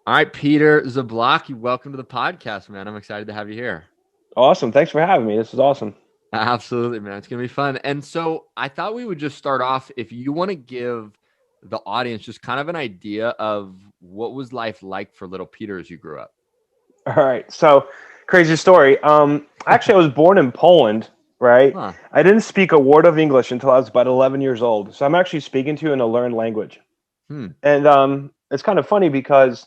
All right, Peter Zablocki, welcome to the podcast, man. I'm excited to have you here. Awesome. Thanks for having me. This is awesome. Absolutely, man. It's going to be fun. And so I thought we would just start off if you want to give the audience just kind of an idea of what was life like for little Peter as you grew up. All right. So, crazy story. Actually, I was born in Poland, right? Huh. I didn't speak a word of English until I was about 11 years old. So, I'm actually speaking to you in a learned language. Hmm. And it's kind of funny because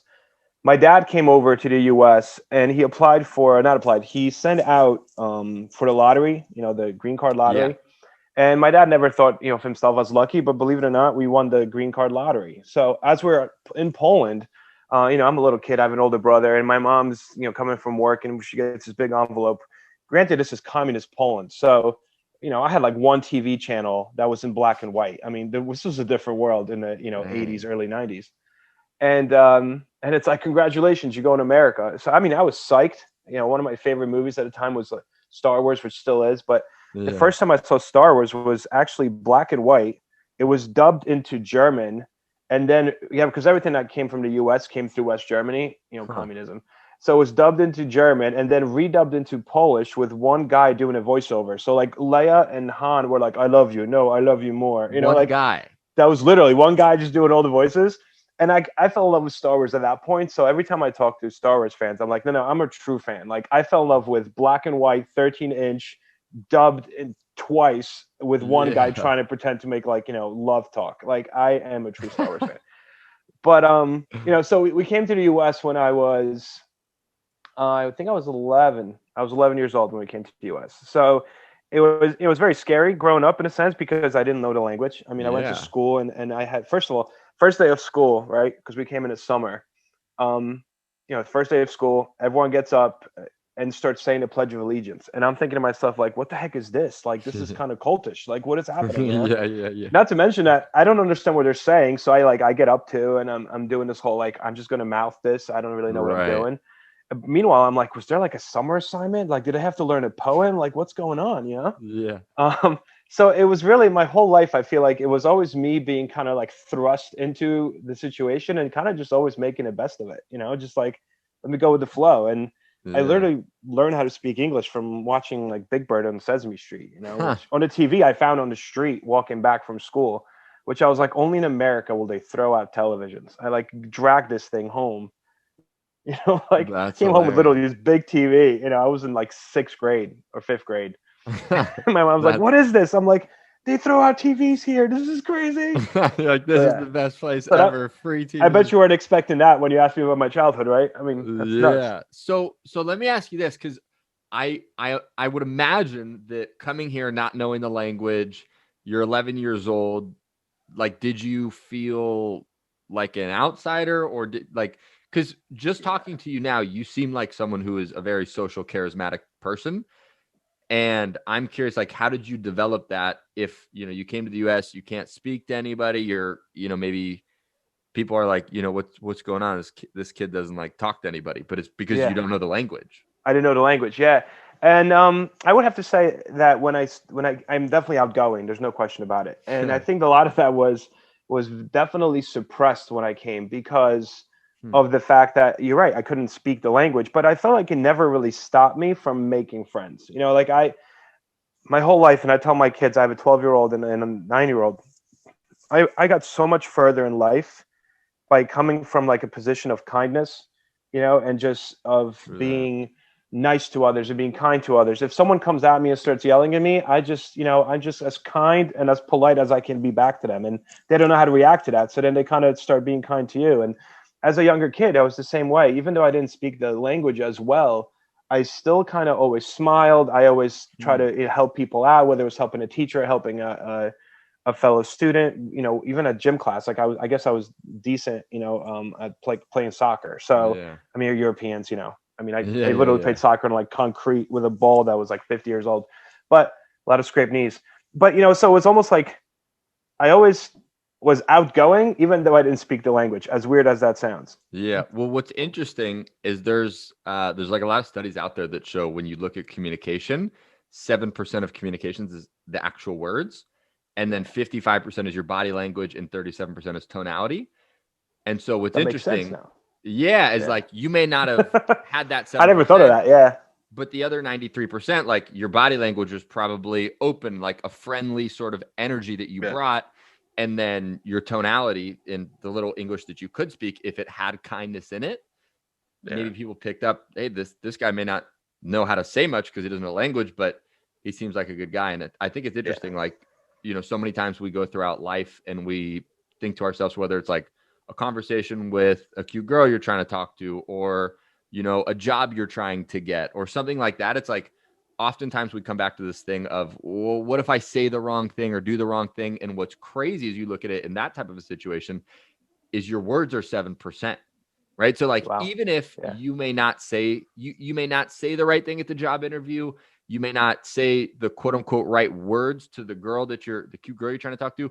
my dad came over to the US and he applied for, not applied, he sent out for the lottery, the green card Yeah. lottery. And my dad never thought, of himself as lucky, but believe it or not, we won the green card lottery. So as we're in Poland, I'm a little kid. I have an older brother, and my mom's, coming from work, and she gets this big envelope. Granted, this is communist Poland, so I had like one TV channel that was in black and white. I mean, this was a different world in the 80s, Dang. early 90s, and it's like, congratulations, you're going to America. So I mean, I was psyched. One of my favorite movies at the time was Star Wars, which still is, but the Yeah. first time I saw Star Wars was actually black and white. It was dubbed into German, and then because everything that came from the U.S. came through West Germany, Huh. communism. So it was dubbed into German and then redubbed into Polish with one guy doing a voiceover. So like Leia and Han were like, "I love you," "No, I love you more." One Like guy. that was literally one guy just doing all the voices. And I fell in love with Star Wars at that point. So every time I talk to Star Wars fans, I'm like, no, I'm a true fan. Like I fell in love with black and white, 13-inch, dubbed in twice with one guy Yeah. trying to pretend to make like love talk. Like I am a true Star Wars fan. But so we came to the U.S. when I was, I think I was 11. I was 11 years old when we came to the U.S. So it was very scary growing up in a sense because I didn't know the language. I mean, I went to Yeah. school and I had, first of all, first day of school, right? Because we came in the summer. Um, first day of school, everyone gets up and starts saying the Pledge of Allegiance, and I'm thinking to myself like, what the heck is this? Like, this is kind of cultish. Like, what is happening? Yeah. Yeah. Yeah. Not to mention that I don't understand what they're saying, so I get up to and I'm doing this whole like I'm just gonna mouth this. I don't really know what I'm Right. doing. Meanwhile, I'm like, was there like a summer assignment? Like, did I have to learn a poem? Like, what's going on? Yeah. Um, so it was really my whole life. I feel like it was always me being kind of like thrust into the situation and kind of just always making the best of it. Just like let me go with the flow. And I Yeah. literally learned how to speak English from watching like Big Bird on Sesame Street. Huh. Which on the TV I found on the street walking back from school. Which I was like, only in America will they throw out televisions. I like dragged this thing home. Like That's came home with literally hilarious. this big TV. I was in like sixth grade or fifth grade. My mom's like, That "What is this?" I'm like, "They throw out TVs here. This is crazy." like this So is yeah, the best place so ever. Free I bet TV. you weren't expecting that when you asked me about my childhood, right? I mean, that's nuts. Yeah. So let me ask you this, because I would imagine that coming here not knowing the language, you're 11 years old. Like, did you feel like an outsider, or did like because just talking to you now, you seem like someone who is a very social, charismatic person. And I'm curious, like, how did you develop that? If you came to the U.S., you can't speak to anybody. You're, maybe people are like, what's going on? This kid doesn't like talk to anybody, but it's because you Yeah, don't know the language. I didn't know the language. Yeah, and I would have to say that I'm definitely outgoing. There's no question about it. And I think a lot of that was definitely suppressed when I came because Hmm. of the fact that you're right. I couldn't speak the language, but I felt like it never really stopped me from making friends. Like my whole life, and I tell my kids, I have a 12-year-old and a 9-year-old. I got so much further in life by coming from like a position of kindness, and just of True that. being nice to others and being kind to others. If someone comes at me and starts yelling at me, I'm just as kind and as polite as I can be back to them. And they don't know how to react to that. So then they kind of start being kind to you. And as a younger kid, I was the same way. Even though I didn't speak the language as well, I still kind of always smiled. I always try Hmm. to help people out, whether it was helping a teacher, helping a fellow student, even at gym class. Like I guess I was decent, at playing soccer. So, Yeah. I mean, you're Europeans, I mean, Yeah. I Yeah. literally played Yeah. soccer on like concrete with a ball that was like 50 years old, but a lot of scraped knees. But, so it's almost like I always was outgoing, even though I didn't speak the language, as weird as that sounds. Yeah. Well, what's interesting is there's like a lot of studies out there that show when you look at communication, 7% of communications is the actual words, and then Yeah, 55% is your body language, and 37% is tonality. And so what's that makes sense interesting, now. Yeah, is Yeah. like you may not have had that I never thought of 7%, that. Yeah. but the other 93%, like your body language was probably open, like a friendly sort of energy that you Yeah. brought. And then your tonality in the little English that you could speak, if it had kindness in it, Yeah. maybe people picked up, hey, this guy may not know how to say much because he doesn't know language, but he seems like a good guy. And I think it's Yeah. interesting. Like, so many times we go throughout life and we think to ourselves, whether it's like a conversation with a cute girl you're trying to talk to, or a job you're trying to get, or something like that. It's like oftentimes we come back to this thing of, well, what if I say the wrong thing or do the wrong thing? And what's crazy is you look at it in that type of a situation is your words are 7%. Right. So like Wow. even if Yeah. you may not say you may not say the right thing at the job interview, you may not say the quote unquote right words to the cute girl you're trying to talk to.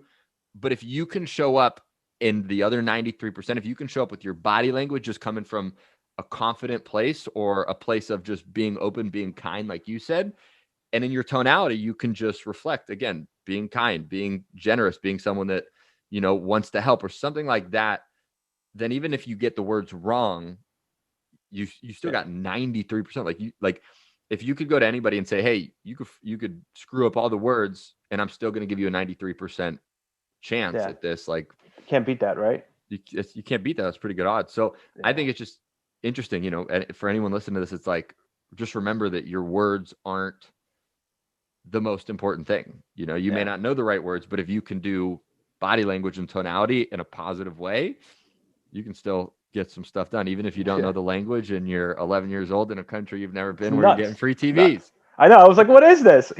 But if you can show up in the other 93%, if you can show up with your body language just coming from a confident place or a place of just being open, being kind, like you said, and in your tonality, you can just reflect again, being kind, being generous, being someone that, wants to help or something like that. Then even if you get the words wrong, you still Yeah. got 93%. Like if you could go to anybody and say, hey, you could screw up all the words and I'm still going to give you a 93% chance Yeah. at this. Like Can't beat that, right? you can't beat that. That's pretty good odds. So I Yeah. think it's just interesting, and for anyone listening to this, it's like, just remember that your words aren't the most important thing. You may Yeah. not know the right words, but if you can do body language and tonality in a positive way, you can still get some stuff done, even if you don't know Yeah. the language and you're 11 years old in a country you've never It's been where you're getting nuts. free It's nuts. TVs. I know. I was like, what is this?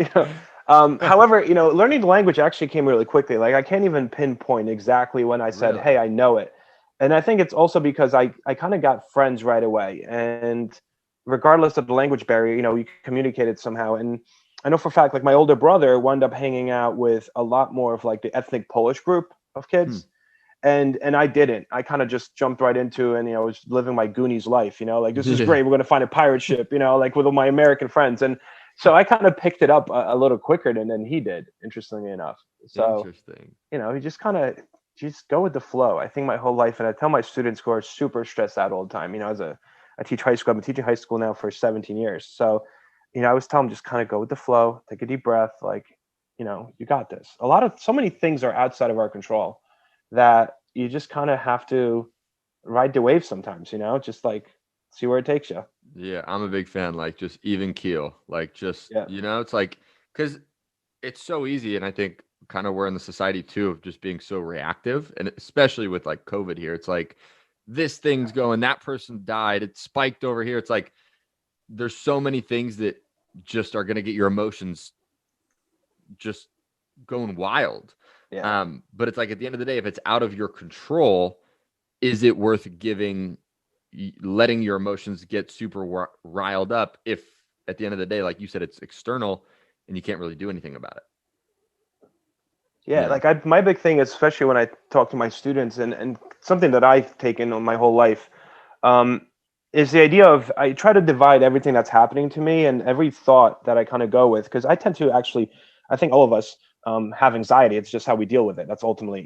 However, learning the language actually came really quickly. Like I can't even pinpoint exactly when I said, Really? hey, I know it. And I think it's also because I kind of got friends right away. And regardless of the language barrier, you communicated somehow. And I know for a fact, like my older brother wound up hanging out with a lot more of like the ethnic Polish group of Hmm. kids. And I didn't. I kind of just jumped right into and was living my Goonies life. Like this is Yeah. great. We're gonna find a pirate ship. Like with all my American friends, and so I kind of picked it up a little quicker than he did. Interestingly enough, so Interesting. you just go with the flow. I think my whole life, and I tell my students who are super stressed out all the time. As I teach high school. I've been teaching high school now for 17 years. So I always tell them just kind of go with the flow. Take a deep breath. Like you got this. So many things are outside of our control that you just kind of have to ride the wave sometimes, just like see where it takes you. Yeah, I'm a big fan. Like just even keel. Like just, Yeah. it's like, because it's so easy. And I think kind of we're in the society too of just being so reactive. And especially with like COVID here, it's like this thing's going, that person died, it spiked over here. It's like there's so many things that just are going to get your emotions just going wild. Yeah. But it's like at the end of the day, if it's out of your control, is it worth letting your emotions get super riled up if at the end of the day, like you said, it's external and you can't really do anything about it? You Yeah. know? Like my big thing, especially when I talk to my students and something that I've taken on my whole life, um, is the idea of I try to divide everything that's happening to me and every thought that I kind of go with, because I tend to actually, I think all of us have anxiety. It's just how we deal with it. That's ultimately,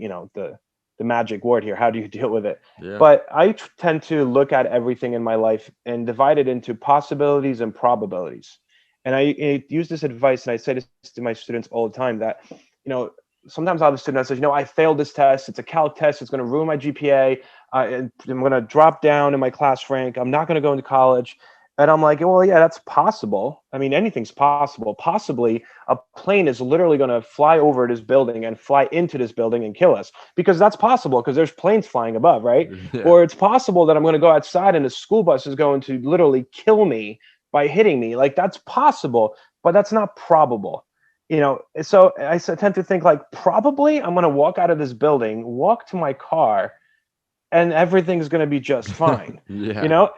the magic word here. How do you deal with it? Yeah. But I tend to look at everything in my life and divide it into possibilities and probabilities. And I use this advice and I say this to my students all the time that, you know, sometimes I have a student that says, I failed this test. It's a calc test. It's going to ruin my GPA. And I'm going to drop down in my class rank. I'm not going to go into college. And I'm like, well, yeah, that's possible. I mean, anything's possible. Possibly a plane is literally going to fly over this building and fly into this building and kill us, because that's possible because there's planes flying above, right? Yeah. Or it's possible that I'm going to go outside and a school bus is going to literally kill me by hitting me. Like that's possible, but that's not probable. So I tend to think like probably I'm going to walk out of this building, walk to my car, and everything's going to be just fine. you Yeah. know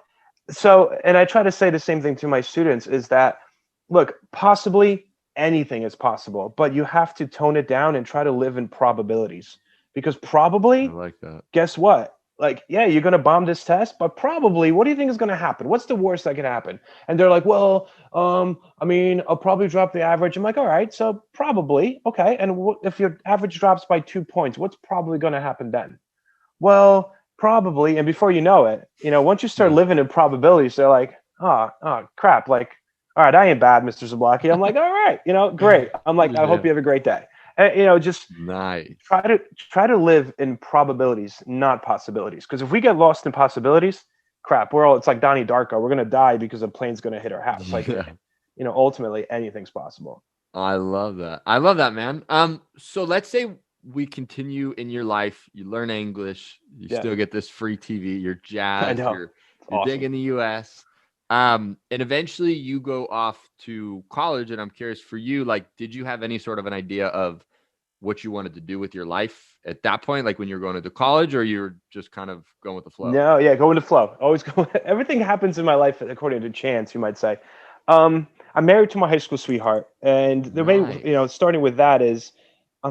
so, and I try to say the same thing to my students, is that look, possibly anything is possible, but you have to tone it down and try to live in probabilities, because I probably, like that. guess what? Like, yeah, you're going to bomb this test, but probably, what do you think is going to happen? What's the worst that can happen? And they're like, well, I mean, I'll probably drop the average. I'm like, all right, so probably, okay. And if your average drops by 2 points, what's probably going to happen then? Well, Probably. And before you know it, once you start Yeah. living in probabilities, they're like, oh crap. Like, all right, I ain't bad, Mr. Zablocki. I'm like, all right, great. I'm like, I hope you Yeah. have a great day. And, just Nice. try to live in probabilities, not possibilities. Because if we get lost in possibilities, crap, it's like Donnie Darko. We're gonna die because a plane's gonna hit our house. Like, Yeah. ultimately anything's possible. I love that. I love that, man. So let's say we continue in your life, you learn English, you Yeah, still get this free TV, you're I jazzed, know. It's you're awesome. digging the US. And eventually you go off to college. And I'm curious for you, like, did you have any sort of an idea of what you wanted to do with your life at that point, like when you're going to college, or you're just kind of going with the flow? No, yeah, go with the flow. Always go. Everything happens in my life according to chance, you might say. I'm married to my high school sweetheart, and the way Nice. starting with that is,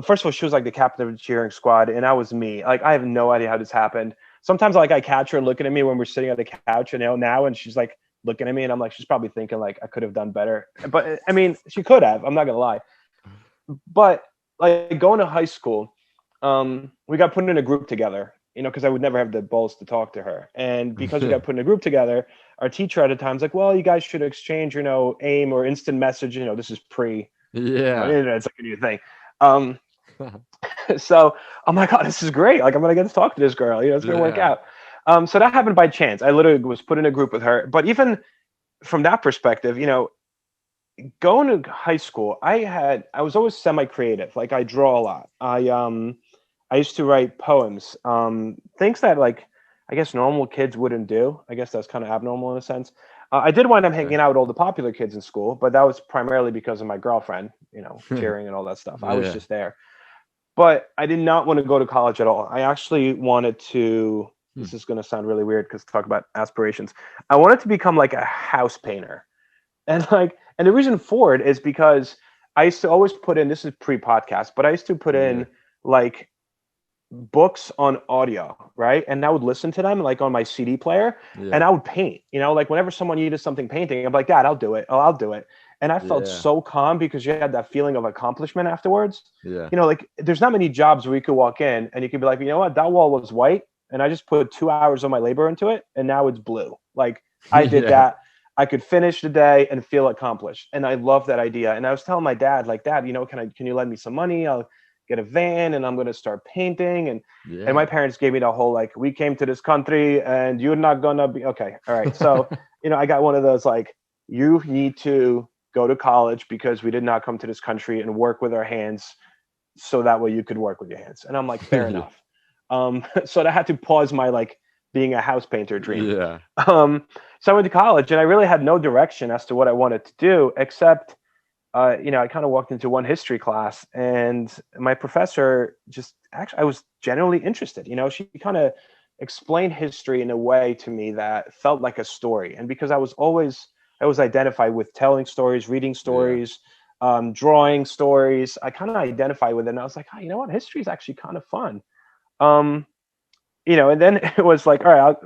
first of all, she was like the captain of the cheering squad, and that was me. Like I have no idea how this happened. Sometimes like I catch her looking at me when we're sitting on the couch, now, and she's like looking at me, and I'm like, she's probably thinking like I could have done better, but I mean, she could have. I'm not gonna lie, but like going to high school, we got put in a group together, because I would never have the balls to talk to her. And because we got put in a group together, our teacher at the time's like, well, you guys should exchange, AIM or instant message. This is pre, Yeah. internet's like a new thing. Um, so I'm like, oh, this is great. Like, I'm going to get to talk to this girl. It's going to work Yeah. out. So that happened by chance. I literally was put in a group with her. But even from that perspective, going to high school, I was always semi-creative. Like I draw a lot. I used to write poems, things that like I guess normal kids wouldn't do. I guess that's kind of abnormal in a sense. I did wind up Okay. hanging out with all the popular kids in school, but that was primarily because of my girlfriend, cheering and all that stuff. I was Yeah. just there, but I did not want to go to college at all. I actually wanted to. Hmm. This is going to sound really weird because talk about aspirations. I wanted to become like a house painter. And the reason for it is because I used to always put in, this is pre-podcast, but I used to put Yeah. in like books on audio, right? And I would listen to them like on my CD player, and Yeah. I would paint, like whenever someone needed something painting, I'm like, Dad, I'll do it. Oh, I'll do it. And I felt Yeah. so calm because you had that feeling of accomplishment afterwards. Yeah. Like there's not many jobs where you could walk in and you could be like, you know what, that wall was white and I just put 2 hours of my labor into it and now it's blue. Like I did Yeah. that. I could finish the day and feel accomplished. And I love that idea. And I was telling my dad, like, Dad, can you lend me some money? I'll get a van and I'm going to start painting. And my Yeah. parents gave me the whole, like, we came to this country and you're not going to be okay. All right. So, I got one of those, like, you need to go to college because we did not come to this country and work with our hands. So that way you could work with your hands. And I'm like, fair Yeah. enough. So I had to pause my, like, being a house painter dream. Yeah. So I went to college and I really had no direction as to what I wanted to do, except, I kind of walked into one history class and my professor just actually, I was genuinely interested. She kind of explained history in a way to me that felt like a story. And because I was identified with telling stories, reading Yeah. stories, drawing stories, I kind of identified with it. And I was like, oh, you know what? History is actually kind of fun. Um, and then it was like, all right,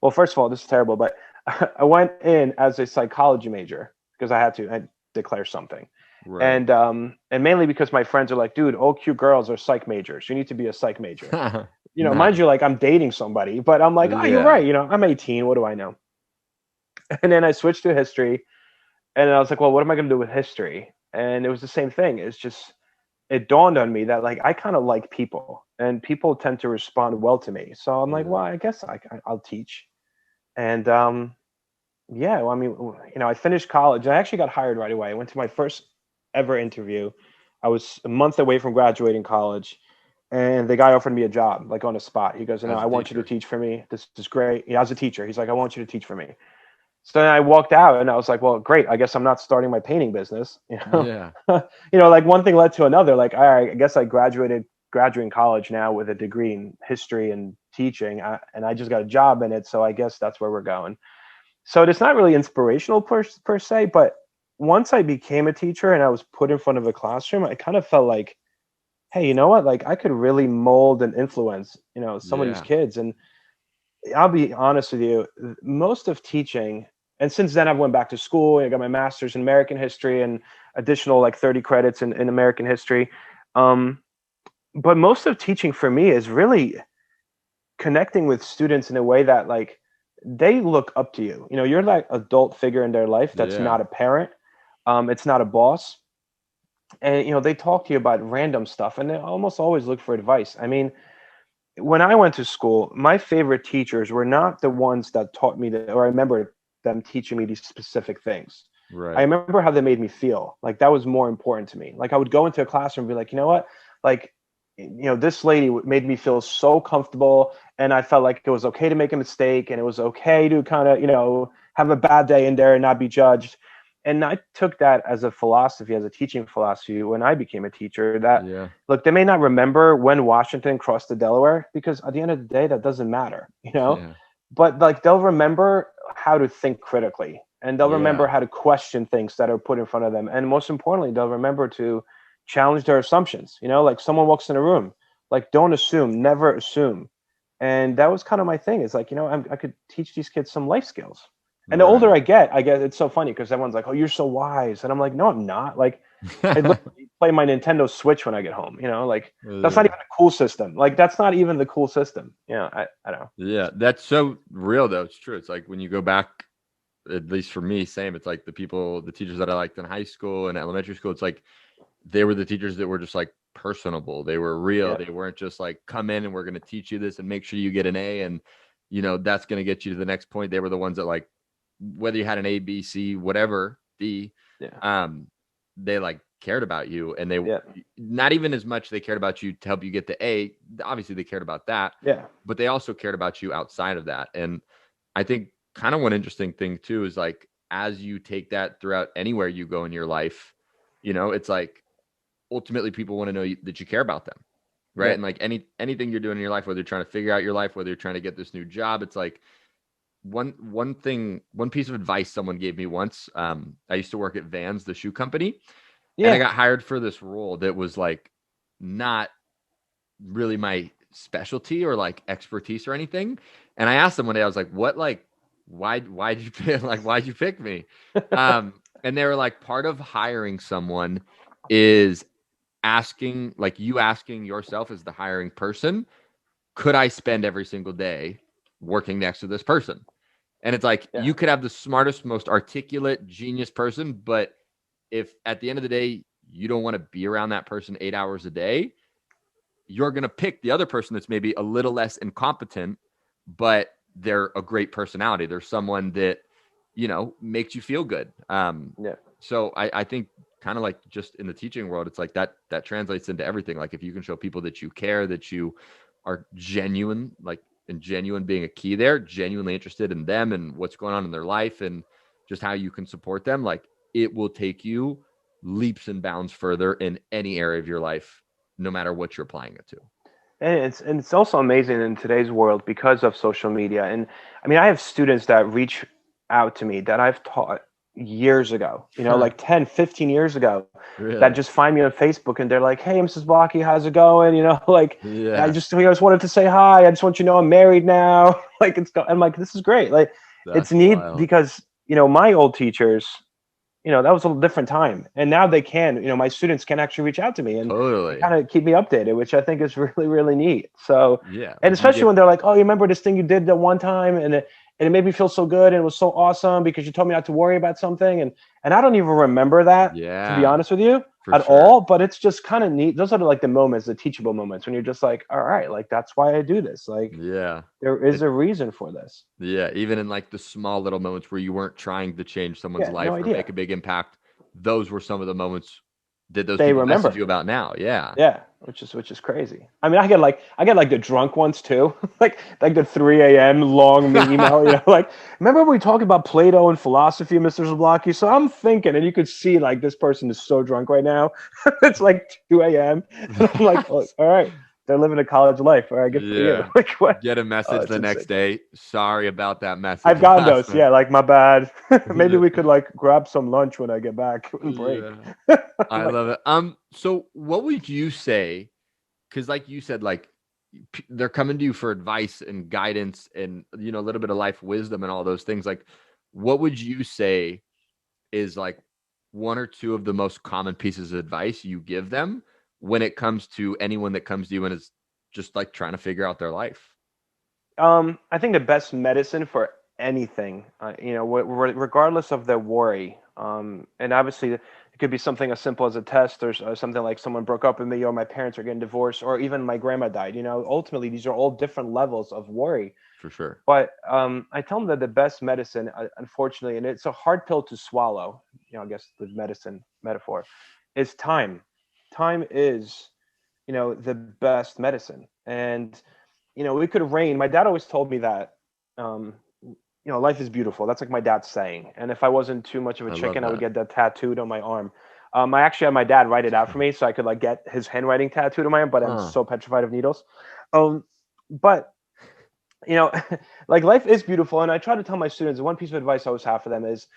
well, first of all, this is terrible, but I went in as a psychology major because I declare something. Right. And mainly because my friends are like, dude, all cute girls are psych majors. You need to be a psych major. Mind Nice. you, like I'm dating somebody, but I'm like, oh, you're Yeah. right. I'm 18. What do I know? And then I switched to history, and I was like, well, what am I going to do with history? And it was the same thing. It dawned on me that like I kind of like people, and people tend to respond well to me. So I'm like, Yeah. well, I guess I'll teach. And yeah, well, I mean, I finished college. I actually got hired right away. I went to my first ever interview. I was a month away from graduating college, and the guy offered me a job, like on a spot. He goes, As I a want you to teacher. teach for me. This is great. Yeah, as a teacher, he's like, I want you to teach for me. So then I walked out, and I was like, well, great. I guess I'm not starting my painting business. Yeah. Like one thing led to another. Like, all right, I guess I graduating college now with a degree in history and teaching, and I just got a job in it. So I guess that's where we're going. So it's not really inspirational per se, but once I became a teacher and I was put in front of a classroom, I kind of felt like, hey, you know what? Like I could really mold and influence, some of these Yeah. kids. And I'll be honest with you, most of teaching, and since then I've went back to school and I got my master's in American history and additional like 30 credits in American history. But most of teaching for me is really connecting with students in a way that like they look up to you. You know, you're like adult figure in their life that's Yeah. not a parent. It's not a boss. And you know, they talk to you about random stuff and they almost always look for advice. I mean, when I went to school, my favorite teachers were not the ones that taught me that, or I remember them teaching me these specific things. I Right. remember how they made me feel. Like that was more important to me. Like I would go into a classroom and be like, you know what? Like, you know, this lady made me feel so comfortable, and I felt like it was okay to make a mistake, and it was okay to kind of, you know, have a bad day in there and not be judged. And I took that as a philosophy, as a teaching philosophy when I became a teacher. That Yeah. look, they may not remember when Washington crossed the Delaware because at the end of the day, that doesn't matter, you know. Yeah. But like they'll remember how to think critically, and they'll remember Yeah. how to question things that are put in front of them, and most importantly, they'll remember to challenge their assumptions. You know, like someone walks in a room, like don't assume, never assume. And that was kind of my thing. It's like, you know, I could teach these kids some life skills. And the older Right. I get it's so funny because everyone's like, "Oh, you're so wise," and I'm like, "No, I'm not." Like, I literally play my Nintendo Switch when I get home. You know, like that's not Yeah. even a cool system. Like that's not even the cool system. You know, I don't know. Yeah. That's so real though. It's true. It's like when you go back, at least for me, same. It's like the teachers that I liked in high school and elementary school. It's like they were the teachers that were just like personable. They were real. Yeah, They weren't just like come in and we're going to teach you this and make sure you get an A and that's going to get you to the next point. They were the ones that like whether you had an A, B, C, whatever D, yeah, um, they like cared about you and they yeah, not even as much they cared about you to help you get the A. Obviously, they cared about that, yeah, but they also cared about you outside of that. And I think kind of one interesting thing too is like as you take that throughout anywhere you go in your life, it's like ultimately people want to know that you care about them, right? yeah, And like anything you're doing in your life, whether you're trying to figure out your life, whether you're trying to get this new job, it's like one piece of advice someone gave me once. I used to work at Vans, the shoe company, and I yeah, got hired for this role that was like not really my specialty or like expertise or anything. And I asked them one day, I was like, what, like, why'd you pick, like, why'd you pick me? And they were like, part of hiring someone is asking yourself as the hiring person, could I spend every single day working next to this person? And it's like, yeah, you could have the smartest, most articulate, genius person, but if at the end of the day, you don't want to be around that person 8 hours a day, you're going to pick the other person that's maybe a little less incompetent, but they're a great personality. They're someone that, makes you feel good. yeah. So I think kind of like just in the teaching world, it's like that translates into everything. Like if you can show people that you care, that you are genuine, like and genuine being a key there, genuinely interested in them and what's going on in their life and just how you can support them, like it will take you leaps and bounds further in any area of your life no matter what you're applying it to. And it's also amazing in today's world because of social media. And I mean, I have students that reach out to me that I've taught years ago, you know, like 10, 15 years ago, that Really? just find me on Facebook and they're like, "Hey, Mrs. Blocky, how's it going?" You know, like Yeah, I just wanted to say hi. I just want you to know I'm married now. Like I'm like, this is great. Like it's that's neat wild. because, you know, my old teachers, you know, that was a little different time. And now they can, you know, my students can actually reach out to me and Totally. kind of keep me updated, which I think is really, really neat. So, Yeah, and like you especially get when they're like, "Oh, you remember this thing you did that one time?" And it made me feel so good. And it was so awesome because you told me not to worry about something. And I don't even remember that, to be yeah, honest with you, for at sure. all. But it's just kind of neat. Those are like the moments, the teachable moments when you're just like, all right, like that's why I do this. Like Yeah. there is It a reason for this. Yeah, even in like the small little moments where you weren't trying to change someone's Yeah, no life or idea. make a big impact, those were some of the moments that those They people message remember. you about now. Yeah. Yeah, which is crazy. I mean, I get like the drunk ones too, like the 3 a.m. long email. You know, like remember when we talked about Plato and philosophy, Mr. Zablocki? So I'm thinking, and you could see like this person is so drunk right now. It's like 2 a.m. and I'm like, oh, all right, they're living a college life. All right, good for you. Yeah. Like what? Get a Oh, message it's the insane. next day. Sorry about that message I've gotten last those. night. Yeah, like my bad. Maybe Yeah. we could like grab some lunch when I get back and break. Yeah. I'm I like, love it. So what would you say? Because like you said, like they're coming to you for advice and guidance and a little bit of life wisdom and all those things. Like, what would you say is like one or two of the most common pieces of advice you give them when it comes to anyone that comes to you and is just like trying to figure out their life? I think the best medicine for anything, regardless of the worry, and obviously it could be something as simple as a test, or something like someone broke up with me, or my parents are getting divorced, or even my grandma died. Ultimately, these are all different levels of worry. For sure. But I tell them that the best medicine, unfortunately, and it's a hard pill to swallow, I guess the medicine metaphor, is time. Time is, the best medicine. And, it could rain. My dad always told me that, life is beautiful. That's like my dad's saying. And if I wasn't too much of a I love chicken, I would that. get that tattooed on my arm. I actually had my dad write it out for me so I could like get his handwriting tattooed on my arm, but I'm Huh. so petrified of needles. But you know, like life is beautiful. And I try to tell my students, one piece of advice I always have for them is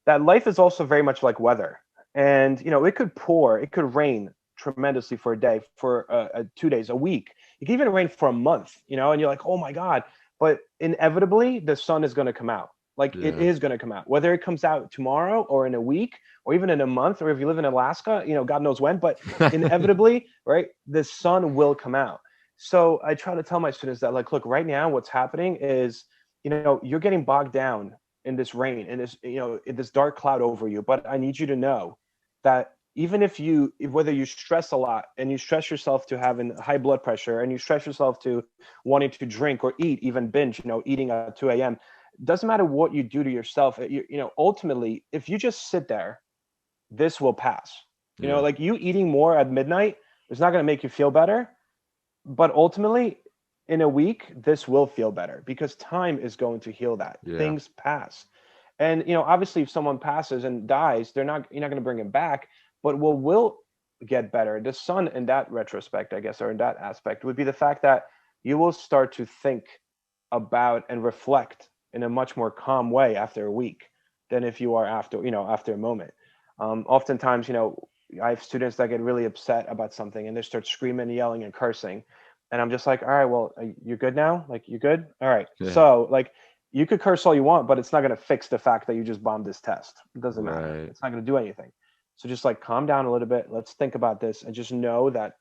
that life is also very much like weather. And, it could pour, it could rain tremendously for a day, for 2 days, a week. It can even rain for a month, and you're like, oh my God. But inevitably, the sun is going to come out. Like it Yeah. is going to come out, whether it comes out tomorrow or in a week or even in a month, or if you live in Alaska, God knows when, but inevitably, right, the sun will come out. So I try to tell my students that, like, look, right now, what's happening is, you're getting bogged down in this rain, in this, in this dark cloud over you. But I need you to know that even whether you stress a lot and you stress yourself to having high blood pressure and you stress yourself to wanting to drink or eat, even binge, eating at 2 a.m., doesn't matter what you do to yourself. Ultimately, if you just sit there, this will pass. Yeah. Like you eating more at midnight is not going to make you feel better, but ultimately in a week this will feel better because time is going to heal that. Yeah. Things pass. And obviously if someone passes and dies, you're not going to bring him back, but what will get better, the sun, in that retrospect, I guess, or in that aspect, would be the fact that you will start to think about and reflect in a much more calm way after a week than if you are after a moment. Oftentimes, I have students that get really upset about something and they start screaming, yelling, and cursing. And I'm just like, all right, well, you good now? Like, you good? All right. Yeah. So, like, you could curse all you want, but it's not going to fix the fact that you just bombed this test. It doesn't matter. Right. It's not going to do anything. So, just like calm down a little bit. Let's think about this and just know that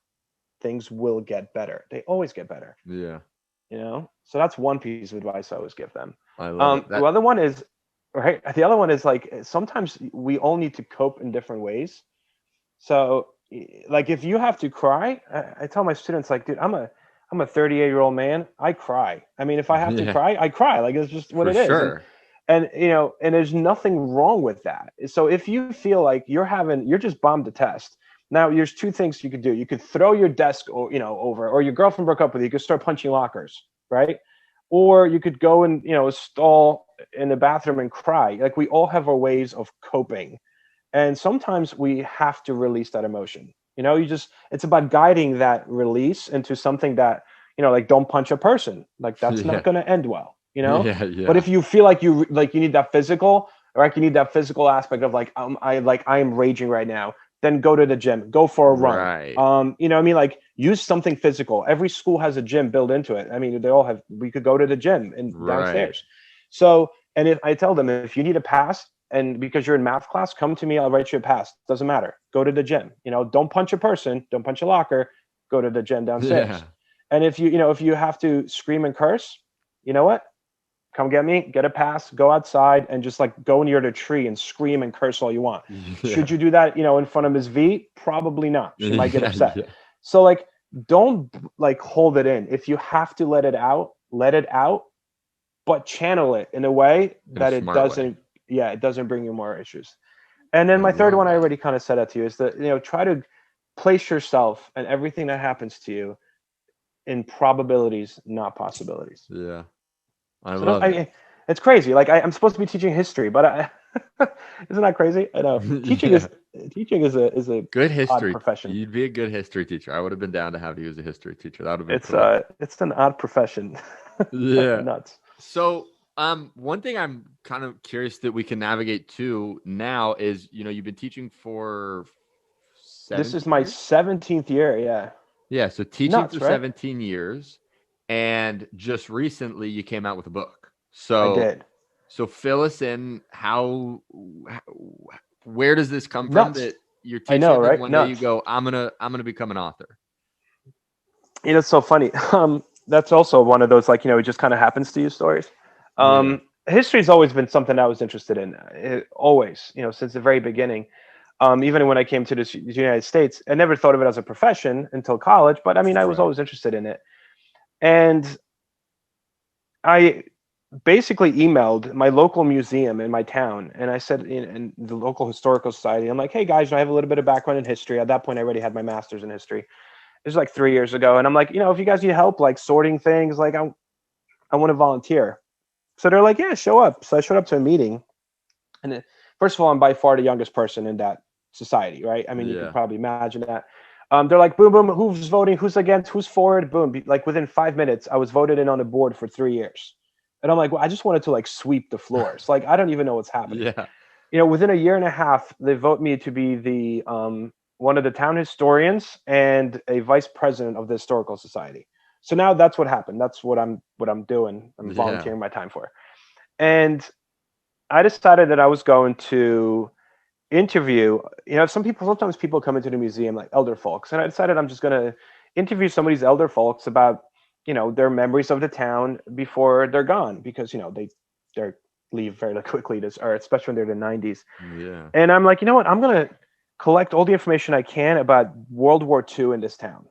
things will get better. They always get better, Yeah. So that's one piece of advice I always give them. I love it. The That other one is, right. The other one is like sometimes we all need to cope in different ways. So, like, if you have to cry, I tell my students, like, dude, I'm a 38-year-old man. I cry. I mean, if I have to yeah, cry, I cry. Like, it's just what for it is. sure. And and there's nothing wrong with that. So if you feel like you're just bombed a test. Now, there's two things you could do. You could throw your desk, or over, or your girlfriend broke up with you. You could start punching lockers, right? Or you could go and stall in the bathroom and cry. Like, we all have our ways of coping, and sometimes we have to release that emotion. It's about guiding that release into something that, like, don't punch a person. Like, that's not Yeah. going to end well. Yeah. But Yeah. if you feel like you need that physical, or like you need that physical aspect of like, I am raging right now, then go to the gym, go for a run. Right. What I mean? Like, use something physical. Every school has a gym built into it. I mean, they all have. We could go to the gym and Right. downstairs. So, and if I tell them, if you need a pass, and because you're in math class, come to me, I'll write you a pass. Doesn't matter. Go to the gym. Don't punch a person, don't punch a locker. Go to the gym Yeah. downstairs. And if you have to scream and curse, you know what? Come get me, get a pass, go outside, and just like go near the tree and scream and curse all you want. Should Yeah. you do that, in front of Ms. V? Probably not. She might get Yeah. upset. Yeah. So, like, don't like hold it in. If you have to let it out, but channel it in a way In a that it smart way. doesn't, yeah, it doesn't bring you more issues. And then I my third love one, I that. already kind of said that to you, is that, try to place yourself and everything that happens to you in probabilities, not possibilities. Yeah. I So love it. it's crazy. Like, I'm supposed to be teaching history, but isn't that crazy? I know Yeah. teaching is a Good odd history. profession. You'd be a good history teacher. I would have been down to have you as a history teacher. That would have been It's cool. it's an odd profession. Yeah. Nuts. So, one thing I'm kind of curious that we can navigate to now is, you've been teaching for This is 17 my years. 17th year. Yeah, Yeah. So teaching for nuts, right? 17 years, and just recently you came out with a book. I So, did. fill us in. Where does this come from Nuts. that you're I teaching know, and then right? one day you Nuts. go, I'm gonna become an author. It's so funny. that's also one of those, like, it just kind of happens to you stories. Yeah. History's always been something I was interested in, always, since the very beginning. Even when I came to the United States, I never thought of it as a profession until college, but I mean, I was Right. always interested in it. And I basically emailed my local museum in my town, and I said, in the local historical society, I'm like, hey guys, I have a little bit of background in history. At that point, I already had my master's in history. It was like 3 years ago, and I'm like, if you guys need help, like sorting things, like I want to volunteer. So they're like, yeah, show up. So I showed up to a meeting, and first of all, I'm by far the youngest person in that society, right? I mean, you can Yeah. probably imagine that. They're like, boom, boom, who's voting, who's against, who's for it, boom. Like within 5 minutes, I was voted in on the board for 3 years. And I'm like, well, I just wanted to like sweep the floors. Like, I don't even know what's happening. Yeah. Within a year and a half, they vote me to be the one of the town historians and a vice president of the historical society. So now that's what happened. That's what I'm doing. I'm Yeah. volunteering my time for. And I decided that I was going to interview, sometimes people come into the museum like elder folks, and I decided I'm just going to interview some of these elder folks about, their memories of the town before they're gone, because, they leave very quickly this earth, especially when they're in the 90s. Yeah. And I'm like, you know what? I'm going to collect all the information I can about World War II in this town.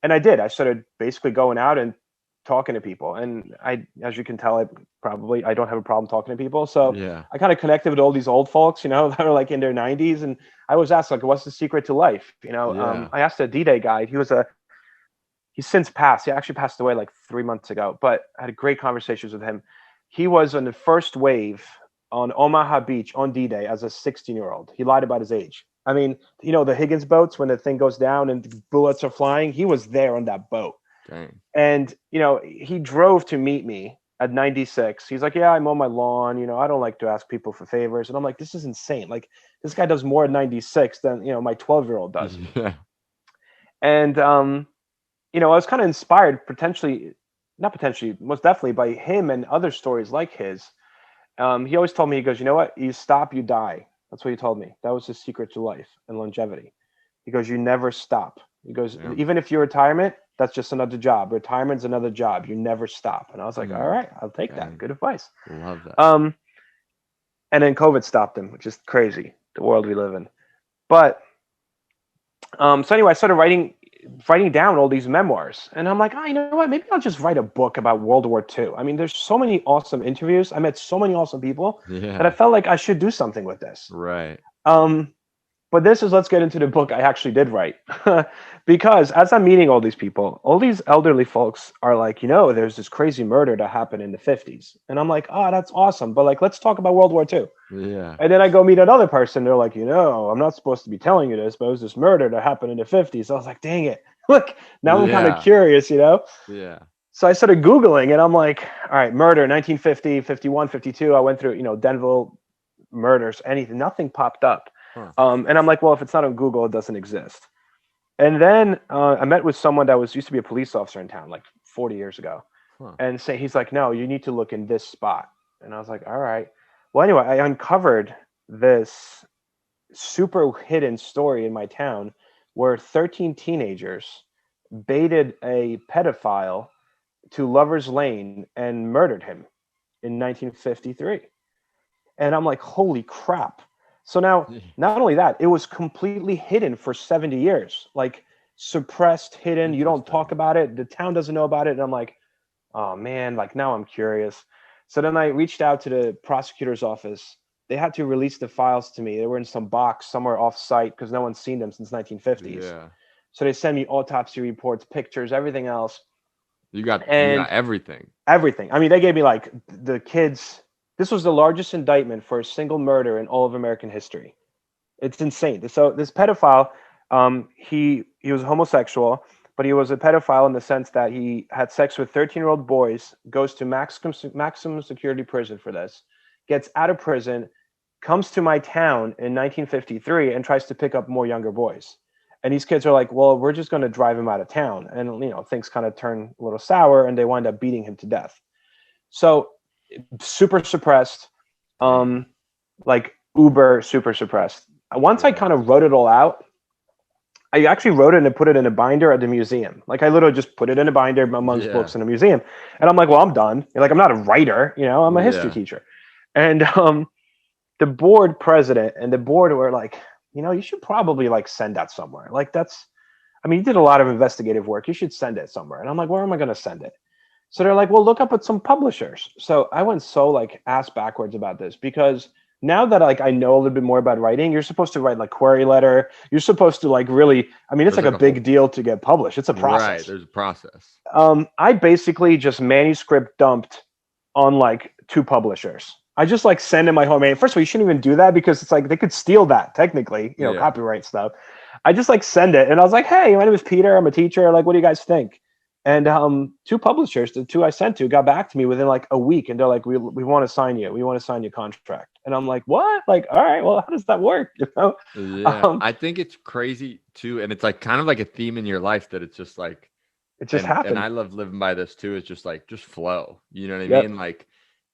And I did. I started basically going out and talking to people. And as you can tell, I don't have a problem talking to people. So Yeah. I kind of connected with all these old folks, that are like in their 90s. And I was asked, like, what's the secret to life? Yeah. I asked a D-Day guy. He's since passed. He actually passed away like 3 months ago, but I had great conversations with him. He was on the first wave on Omaha Beach on D-Day as a 16-year-old. He lied about his age. I mean, the Higgins boats, when the thing goes down and bullets are flying, he was there on that boat. Dang. And, he drove to meet me at 96. He's like, yeah, I mow my lawn. I don't like to ask people for favors. And I'm like, this is insane. Like, this guy does more at 96 than, my 12-year-old does. Yeah. And, I was kind of inspired, not potentially, most definitely by him and other stories like his. He always told me, he goes, you know what? You stop, you die. That's what he told me. That was his secret to life and longevity. He goes, you never stop. He goes, Yeah. even if you're retirement, that's just another job. Retirement's another job. You never stop. And I was like, all right, I'll take that. Dang. Good advice. Love that. Um, and then COVID stopped him, which is crazy, the world we live in. But so anyway, I started writing down all these memoirs, and I'm like, you know what? Maybe I'll just write a book about World War II. I mean, there's so many awesome interviews. I met so many awesome people that I Yeah. felt like I should do something with this. Right. But let's get into the book I actually did write. Because as I'm meeting all these people, all these elderly folks are like, there's this crazy murder that happened in the 50s. And I'm like, oh, that's awesome. But like, let's talk about World War II. Yeah. And then I go meet another person. They're like, I'm not supposed to be telling you this, but it was this murder that happened in the 50s. I was like, dang it. Look, now I'm kind of Yeah. curious, Yeah. So I started Googling, and I'm like, all right, murder, 1950, 51, 52. I went through, Denville murders, anything, nothing popped up. Huh. And I'm like, well, if it's not on Google, it doesn't exist. And then I met with someone that used to be a police officer in town, like 40 years ago. Huh. And he's like, no, you need to look in this spot. And I was like, all right. Well, anyway, I uncovered this super hidden story in my town where 13 teenagers baited a pedophile to Lover's Lane and murdered him in 1953. And I'm like, holy crap. So now, not only that, it was completely hidden for 70 years, like suppressed, hidden. You don't talk Interesting. about it. The town doesn't know about it. And I'm like, oh man, like now I'm curious. So then I reached out to the prosecutor's office. They had to release the files to me. They were in some box somewhere off site because no one's seen them since 1950s. Yeah. So they sent me autopsy reports, pictures, everything else. You got And everything. everything. I mean, they gave me like the kids. This was the largest indictment for a single murder in all of American history. It's insane. So this pedophile, he was homosexual, but he was a pedophile in the sense that he had sex with 13-year-old boys, goes to maximum security prison for this, gets out of prison, comes to my town in 1953 and tries to pick up more younger boys. And these kids are like, well, we're just going to drive him out of town. And, things kind of turn a little sour and they wind up beating him to death. So super suppressed, like uber super suppressed. Once I kind of wrote it all out, I actually wrote it and put it in a binder at the museum. Like I literally just put it in a binder amongst Yeah. books in a museum. And I'm like, well, I'm done. Like I'm not a writer, I'm a history Yeah. teacher. And the board president and the board were like, you should probably like send that somewhere. Like you did a lot of investigative work. You should send it somewhere. And I'm like, where am I going to send it? So they're like, well, look up at some publishers. So I went so like ass backwards about this because now that like I know a little bit more about writing, you're supposed to write like query letter. You're supposed to like really, it's There's like a like a whole big deal to get published. It's a right. process. There's a process. I basically just manuscript dumped on like 2 publishers. I just like send in my home. First of all, you shouldn't even do that because it's like they could steal that technically, Yeah. copyright stuff. I just like send it and I was like, hey, my name is Peter. I'm a teacher. Like, what do you guys think? And 2 publishers, the 2 I sent to, got back to me within like a week, and they're like, "We want to sign you. We want to sign your contract." And I'm like, "What? Like, all right, well, how does that work?" Yeah. I think it's crazy too, and it's like kind of like a theme in your life that it's just like, it just and happened. I love living by this too. It's just like just flow. You know what I Yep. mean? Like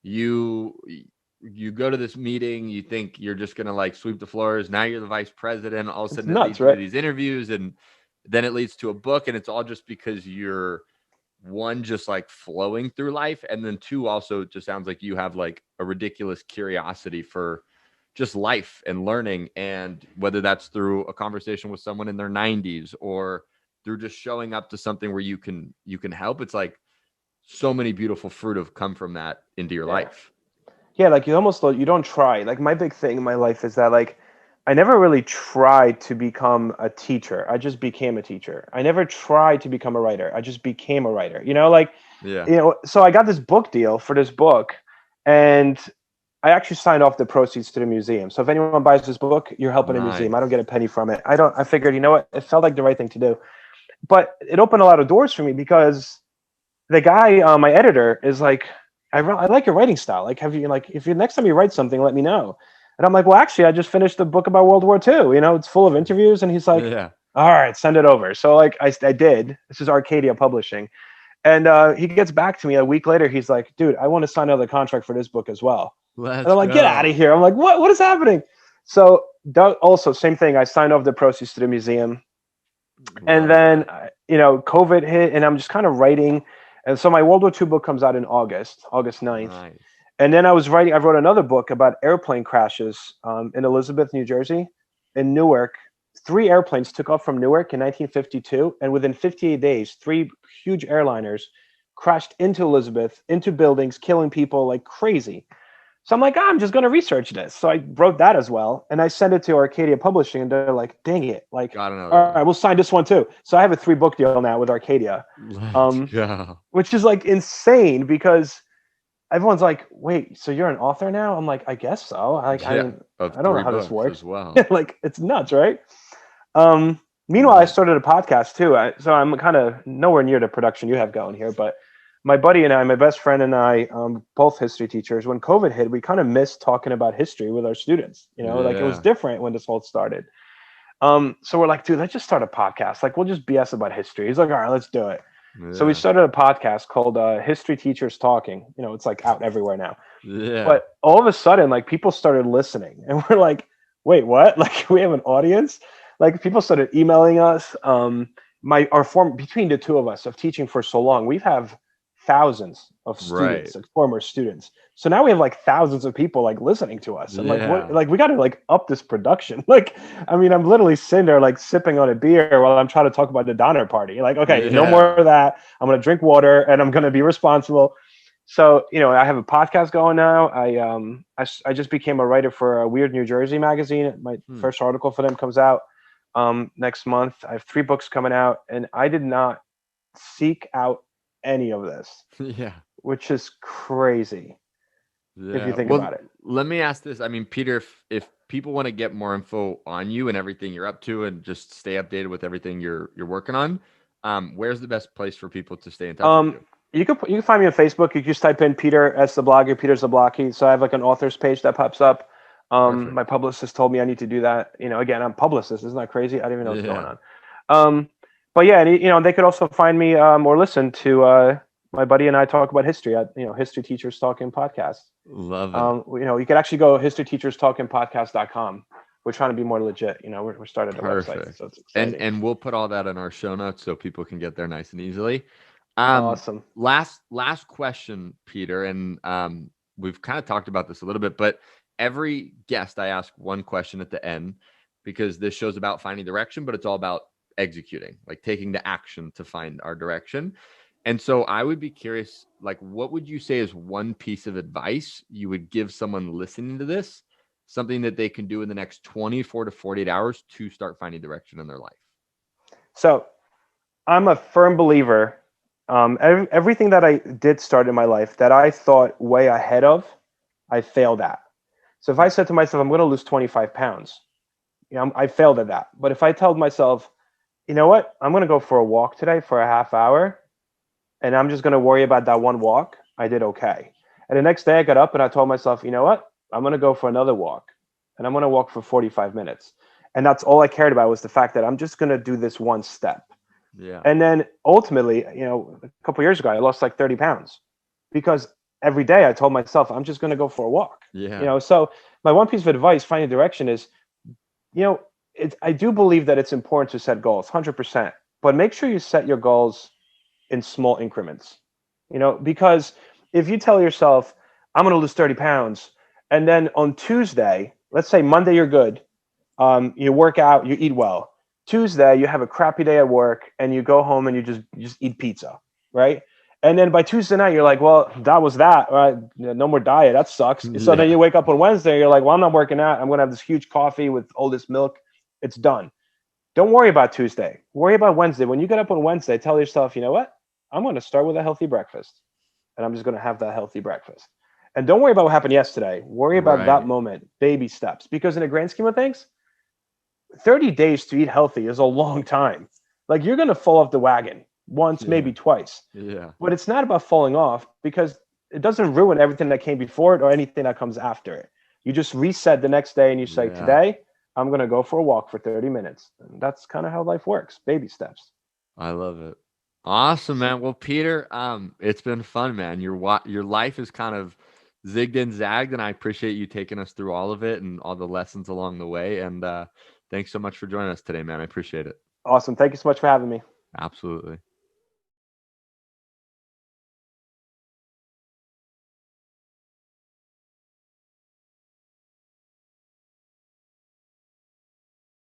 you go to this meeting, you think you're just gonna like sweep the floors. Now you're the vice president. All of a It's sudden it nuts, leads you to right? these interviews, and then it leads to a book, and it's all just because you're one just like flowing through life, and then 2 also it just sounds like you have like a ridiculous curiosity for just life and learning, and whether that's through a conversation with someone in their 90s or through just showing up to something where you can help. It's like so many beautiful fruit have come from that into your Yeah. life. Yeah, like you don't try. Like my big thing in my life is that like I never really tried to become a teacher. I just became a teacher. I never tried to become a writer. I just became a writer. Yeah. So I got this book deal for this book, and I actually signed off the proceeds to the museum. So if anyone buys this book, you're helping a museum. I don't Nice. get a penny from it. I figured, it felt like the right thing to do. But it opened a lot of doors for me because the guy, my editor, is like, I like your writing style. Like, have you like if you next time you write something, let me know. And I'm like, well, actually, I just finished a book about World War II. It's full of interviews. And he's like, Yeah. all right, send it over. So like I did. This is Arcadia Publishing, and he gets back to me a week later. He's like, dude, I want to sign another contract for this book as well. And Let's I'm like, get out go. of here. I'm like, what is happening? So also same thing. I signed off the proceeds to the museum. And Love then, that. COVID hit, and I'm just kind of writing. And so my World War II book comes out in August 9th. Nice. And then I wrote another book about airplane crashes in Elizabeth, New Jersey, in Newark. 3 airplanes took off from Newark in 1952. And within 58 days, 3 huge airliners crashed into Elizabeth, into buildings, killing people like crazy. So I'm like, I'm just going to research this. So I wrote that as well. And I sent it to Arcadia Publishing, and they're like, dang it. Like, Got another all right, one. we'll sign this one too. So I have a 3-book deal now with Arcadia, Let's go. which is like insane because everyone's like, wait, so you're an author now? I'm like, I guess so. Like, Yeah. Of I don't know 3 how this books as works. well. Like, it's nuts, right? Meanwhile, I Nice. started a podcast too. So I'm kind of nowhere near the production you have going here, but my buddy and I, my best friend and I, both history teachers, when COVID hit, we kind of missed talking about history with our students. Like it was Yeah. different when this whole started. So we're like, dude, let's just start a podcast. Like we'll just BS about history. He's like, all right, let's do it. So we Yeah. started a podcast called History Teachers Talking. It's like out everywhere now. Yeah. But all of a sudden, like people started listening, and we're like, wait, what? Like we have an audience? Like people started emailing us. Our form between the 2 of us of teaching for so long, we have thousands of Right. students, like former students. So now we have like thousands of people like listening to us. And like what Yeah. like we gotta like up this production. Like, I'm literally sitting there like sipping on a beer while I'm trying to talk about the Donner Party. Like, okay, no more Yeah. of that. I'm gonna drink water and I'm gonna be responsible. So, I have a podcast going now. I just became a writer for a Weird New Jersey magazine. My first article for them comes out next month. I have 3 books coming out, and I did not seek out any of this, Yeah. which is crazy if you Yeah. think Well, about it. let me ask this. I mean, Peter, if people want to get more info on you and everything you're up to and just stay updated with everything you're working on, where's the best place for people to stay in touch with you? You can find me on Facebook. You can just type in Peter S. Zablocki, Peter Zablocki. So I have like an author's page that pops up. Perfect. My publicist told me I need to do that. Again, I'm a publicist. Isn't that crazy? I don't even know what's going Yeah. on. But yeah, and they could also find me or listen to my buddy and I talk about history at History Teachers Talking Podcast. Love it. You could actually go historyteacherstalkingpodcast.com. we're trying to be more legit. We're starting a website, Perfect. so it's And exciting. and we'll put all that in our show notes so people can get there nice and easily. Awesome. Last question, Peter, and we've kind of talked about this a little bit, but every guest I ask one question at the end because this show's about finding direction, but it's all about executing, like taking the action to find our direction. And so I would be curious, like, what would you say is one piece of advice you would give someone listening to this, something that they can do in the next 24 to 48 hours to start finding direction in their life? So I'm a firm believer. Everything that I did start in my life that I thought way ahead of, I failed at. So if I said to myself, I'm going to lose 25 pounds, I failed at that. But if I told myself, you know what, I'm going to go for a walk today for a half hour, and I'm just going to worry about that one walk, I did okay. And the next day I got up and I told myself, you know what, I'm going to go for another walk, and I'm going to walk for 45 minutes. And that's all I cared about was the fact that I'm just going to do this one step. Yeah. And then ultimately, a couple of years ago, I lost like 30 pounds because every day I told myself, I'm just going to go for a walk. Yeah. So my one piece of advice, finding direction is, I do believe that it's important to set goals, 100%, but make sure you set your goals in small increments, because if you tell yourself, I'm going to lose 30 pounds, and then on Tuesday, let's say Monday, you're good. You work out, you eat well. Tuesday, you have a crappy day at work, and you go home and you just eat pizza, right? And then by Tuesday night, you're like, well, that was that, right? No more diet. That sucks. So then Yeah. you wake up on Wednesday, and you're like, well, I'm not working out. I'm going to have this huge coffee with all this milk. It's done. Don't worry about Tuesday. Worry about Wednesday. When you get up on Wednesday, tell yourself, you know what? I'm going to start with a healthy breakfast, and I'm just going to have that healthy breakfast. And don't worry about what happened yesterday. Worry about that Right. moment, baby steps, because in the grand scheme of things, 30 days to eat healthy is a long time. Like you're going to fall off the wagon once, Yeah. maybe twice. Yeah. But it's not about falling off because it doesn't ruin everything that came before it or anything that comes after it. You just reset the next day and you say, Yeah. today, I'm going to go for a walk for 30 minutes. And that's kind of how life works, baby steps. I love it. Awesome, man. Well, Peter, it's been fun, man. Your life is kind of zigged and zagged, and I appreciate you taking us through all of it and all the lessons along the way. And thanks so much for joining us today, man. I appreciate it. Awesome. Thank you so much for having me. Absolutely.